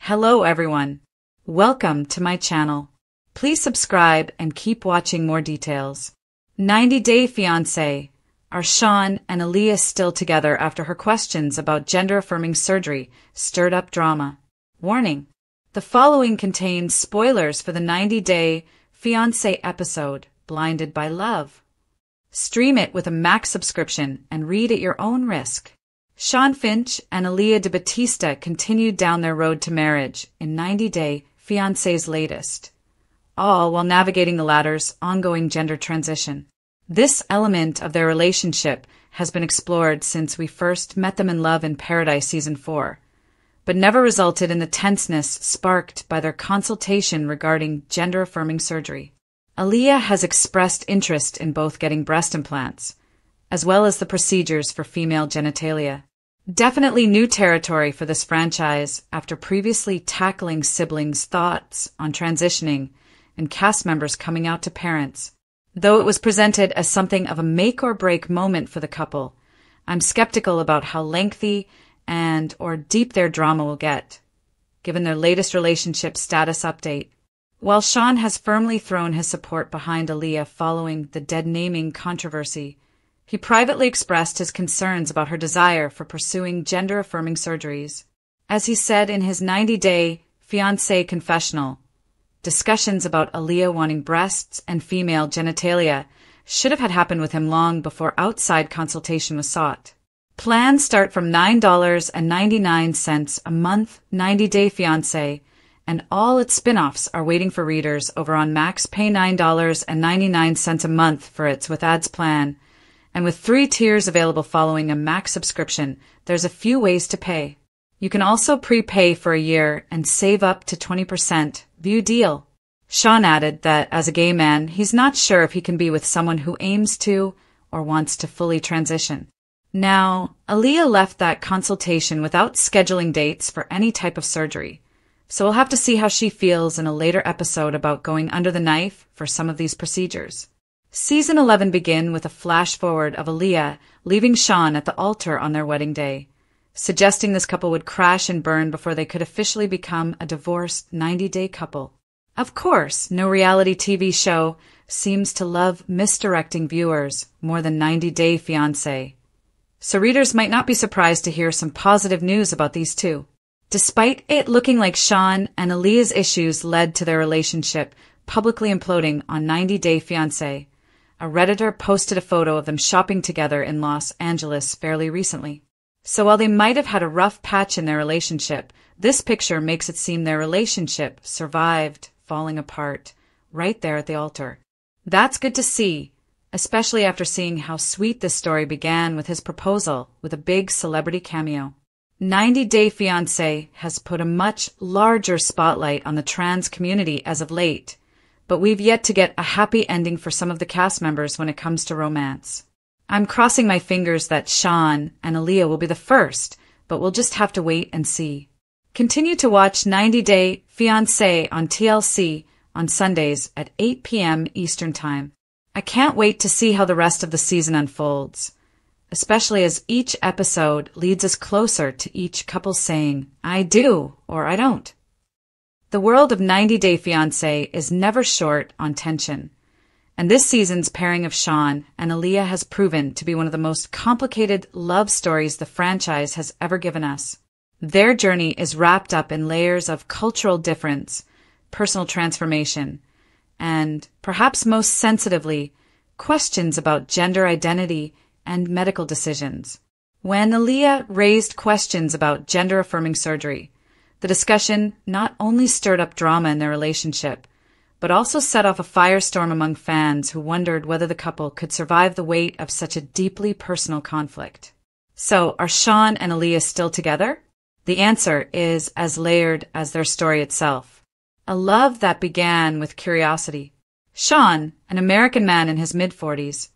Hello everyone. Welcome to my channel. Please subscribe and keep watching more details. 90 Day Fiancé. Are Shawn and Alliya still together after her questions about gender-affirming surgery stirred up drama? Warning. The following contains spoilers for the 90 Day Fiancé episode, Blinded by Love. Stream it with a Max subscription and read at your own risk. Shawn Finch and Alliya de Batista continued down their road to marriage in 90 Day Fiancé's latest, all while navigating the latter's ongoing gender transition. This element of their relationship has been explored since we first met them in Love in Paradise Season 4, but never resulted in the tenseness sparked by their consultation regarding gender-affirming surgery. Alliya has expressed interest in both getting breast implants, as well as the procedures for female genitalia. Definitely new territory for this franchise after previously tackling siblings' thoughts on transitioning and cast members coming out to parents. Though it was presented as something of a make-or-break moment for the couple, I'm skeptical about how lengthy or deep their drama will get, given their latest relationship status update. While Shawn has firmly thrown his support behind Alliya following the dead-naming controversy, he privately expressed his concerns about her desire for pursuing gender-affirming surgeries. As he said in his 90 Day Fiancé confessional, discussions about Alliya wanting breasts and female genitalia should have had happened with him long before outside consultation was sought. Plans start from $9.99 a month 90 Day Fiancé, and all its spin-offs are waiting for readers over on Max. Pay $9.99 a month for its with ads plan. And with 3 tiers available following a Max subscription, there's a few ways to pay. You can also prepay for a year and save up to 20%. View deal. Shawn added that as a gay man, he's not sure if he can be with someone who aims to or wants to fully transition. Now, Alliya left that consultation without scheduling dates for any type of surgery, so we'll have to see how she feels in a later episode about going under the knife for some of these procedures. Season 11 begin with a flash-forward of Alliya leaving Shawn at the altar on their wedding day, suggesting this couple would crash and burn before they could officially become a divorced 90-day couple. Of course, no reality TV show seems to love misdirecting viewers more than 90 Day Fiancé, so readers might not be surprised to hear some positive news about these two. Despite it looking like Shawn and Alliya's issues led to their relationship publicly imploding on 90 Day Fiancé, a Redditor posted a photo of them shopping together in Los Angeles fairly recently. So while they might have had a rough patch in their relationship, this picture makes it seem their relationship survived falling apart right there at the altar. That's good to see, especially after seeing how sweet this story began with his proposal with a big celebrity cameo. 90 Day Fiancé has put a much larger spotlight on the trans community as of late, but we've yet to get a happy ending for some of the cast members when it comes to romance. I'm crossing my fingers that Shawn and Alliya will be the first, but we'll just have to wait and see. Continue to watch 90 Day Fiancé on TLC on Sundays at 8 p.m. Eastern Time. I can't wait to see how the rest of the season unfolds, especially as each episode leads us closer to each couple saying, "I do" or "I don't." The world of 90 Day Fiancé is never short on tension, and this season's pairing of Shawn and Alliya has proven to be one of the most complicated love stories the franchise has ever given us. Their journey is wrapped up in layers of cultural difference, personal transformation, and, perhaps most sensitively, questions about gender identity and medical decisions. When Alliya raised questions about gender-affirming surgery, the discussion not only stirred up drama in their relationship, but also set off a firestorm among fans who wondered whether the couple could survive the weight of such a deeply personal conflict. So, are Shawn and Alliya still together? The answer is as layered as their story itself. A love that began with curiosity. Shawn, an American man in his mid-40s,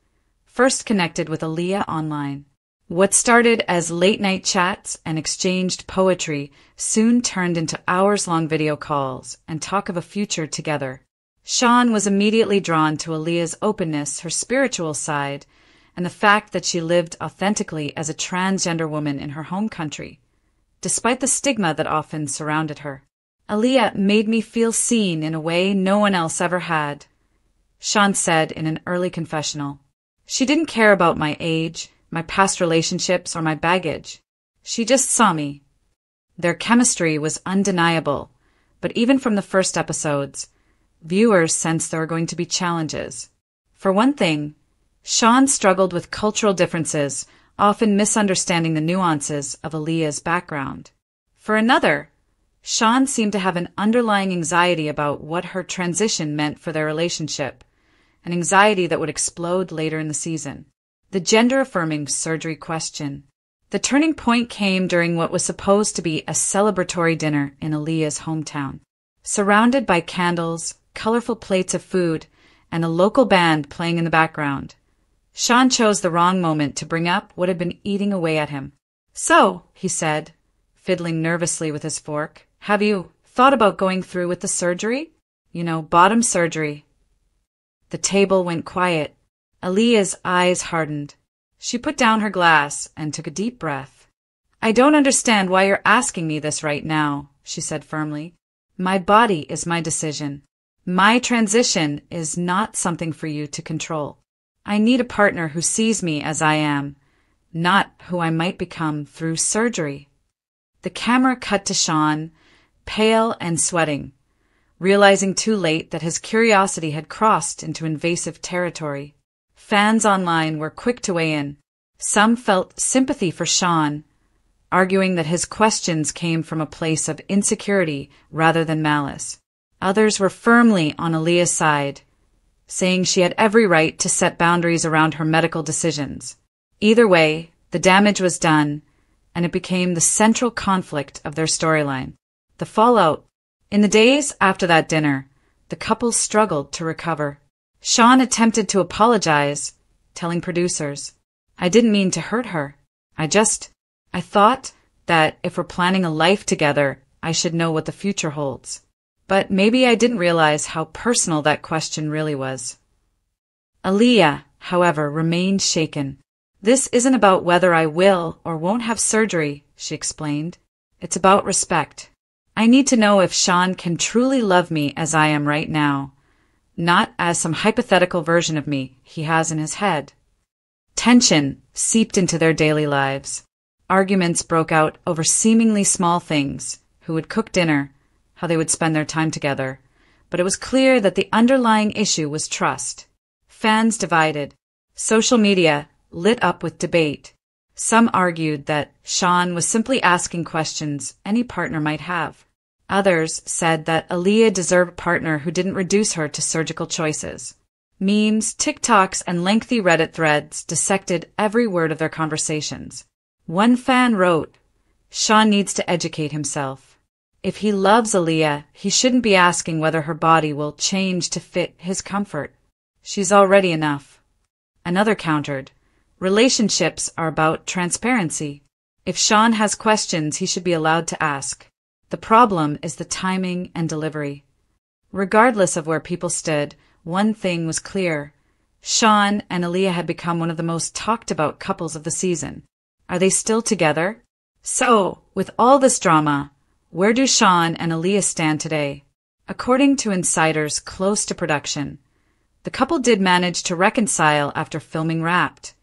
first connected with Alliya online. What started as late-night chats and exchanged poetry soon turned into hours-long video calls and talk of a future together. Shawn was immediately drawn to Alliya's openness, her spiritual side, and the fact that she lived authentically as a transgender woman in her home country, despite the stigma that often surrounded her. Alliya made me feel seen in a way no one else ever had, Shawn said in an early confessional. She didn't care about my age, my past relationships, or my baggage. She just saw me. Their chemistry was undeniable, but even from the first episodes, viewers sensed there were going to be challenges. For one thing, Shawn struggled with cultural differences, often misunderstanding the nuances of Alliya's background. For another, Shawn seemed to have an underlying anxiety about what her transition meant for their relationship, an anxiety that would explode later in the season. The gender-affirming surgery question. The turning point came during what was supposed to be a celebratory dinner in Alliya's hometown. Surrounded by candles, colorful plates of food, and a local band playing in the background, Shawn chose the wrong moment to bring up what had been eating away at him. "So," he said, fiddling nervously with his fork, "have you thought about going through with the surgery? Bottom surgery." The table went quiet. Alliya's eyes hardened. She put down her glass and took a deep breath. "I don't understand why you're asking me this right now," she said firmly. "My body is my decision. My transition is not something for you to control. I need a partner who sees me as I am, not who I might become through surgery." The camera cut to Shawn, pale and sweating, realizing too late that his curiosity had crossed into invasive territory. Fans online were quick to weigh in. Some felt sympathy for Shawn, arguing that his questions came from a place of insecurity rather than malice. Others were firmly on Alliya's side, saying she had every right to set boundaries around her medical decisions. Either way, the damage was done, and it became the central conflict of their storyline. The fallout. In the days after that dinner, the couple struggled to recover. Shawn attempted to apologize, telling producers, "I didn't mean to hurt her. I thought that if we're planning a life together, I should know what the future holds. But maybe I didn't realize how personal that question really was." Alliya, however, remained shaken. "This isn't about whether I will or won't have surgery," she explained. "It's about respect. I need to know if Shawn can truly love me as I am right now, not as some hypothetical version of me he has in his head." Tension seeped into their daily lives. Arguments broke out over seemingly small things: who would cook dinner, how they would spend their time together. But it was clear that the underlying issue was trust. Fans divided. Social media lit up with debate. Some argued that Shawn was simply asking questions any partner might have. Others said that Alliya deserved a partner who didn't reduce her to surgical choices. Memes, TikToks, and lengthy Reddit threads dissected every word of their conversations. One fan wrote, "Shawn needs to educate himself. If he loves Alliya, he shouldn't be asking whether her body will change to fit his comfort. She's already enough." Another countered, "Relationships are about transparency. If Shawn has questions, he should be allowed to ask. The problem is the timing and delivery." Regardless of where people stood, one thing was clear. Shawn and Alliya had become one of the most talked about couples of the season. Are they still together? So, with all this drama, where do Shawn and Alliya stand today? According to insiders close to production, the couple did manage to reconcile after filming Wrapped,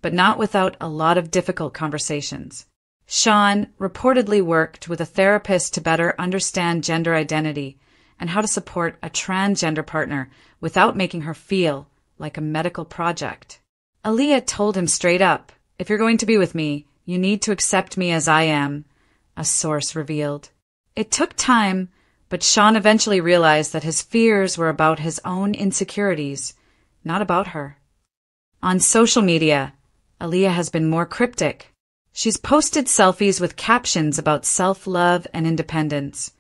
but not without a lot of difficult conversations. Shawn reportedly worked with a therapist to better understand gender identity and how to support a transgender partner without making her feel like a medical project. Alliya told him straight up, "If you're going to be with me, you need to accept me as I am," a source revealed. It took time, but Shawn eventually realized that his fears were about his own insecurities, not about her. On social media, Alliya has been more cryptic. She's posted selfies with captions about self-love and independence,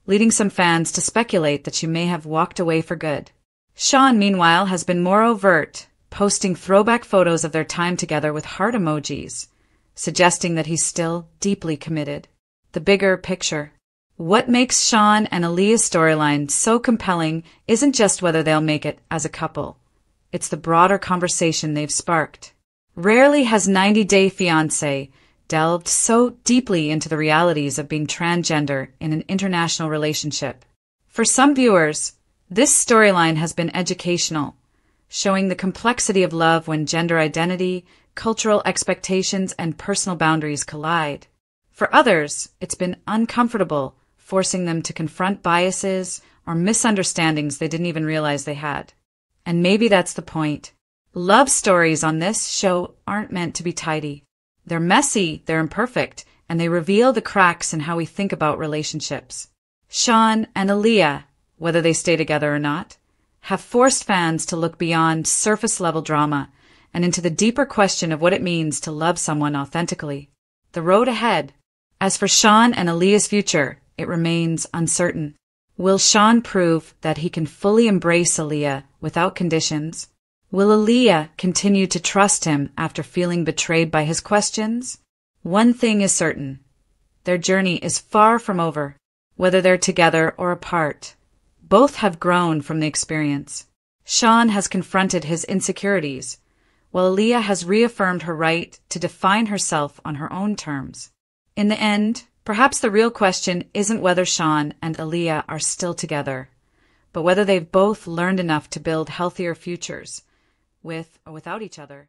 leading some fans to speculate that she may have walked away for good. Shawn, meanwhile, has been more overt, posting throwback photos of their time together with heart emojis, suggesting that he's still deeply committed. The bigger picture. What makes Shawn and Alliya's storyline so compelling isn't just whether they'll make it as a couple. It's the broader conversation they've sparked. Rarely has 90 Day Fiancé delved so deeply into the realities of being transgender in an international relationship. For some viewers, this storyline has been educational, showing the complexity of love when gender identity, cultural expectations, and personal boundaries collide. For others, it's been uncomfortable, forcing them to confront biases or misunderstandings they didn't even realize they had. And maybe that's the point. Love stories on this show aren't meant to be tidy. They're messy, they're imperfect, and they reveal the cracks in how we think about relationships. Shawn and Alliya, whether they stay together or not, have forced fans to look beyond surface-level drama and into the deeper question of what it means to love someone authentically. The road ahead. As for Shawn and Alliya's future, it remains uncertain. Will Shawn prove that he can fully embrace Alliya without conditions? Will Alliya continue to trust him after feeling betrayed by his questions? One thing is certain. Their journey is far from over, whether they're together or apart. Both have grown from the experience. Shawn has confronted his insecurities, while Alliya has reaffirmed her right to define herself on her own terms. In the end, perhaps the real question isn't whether Shawn and Alliya are still together, but whether they've both learned enough to build healthier futures, with or without each other.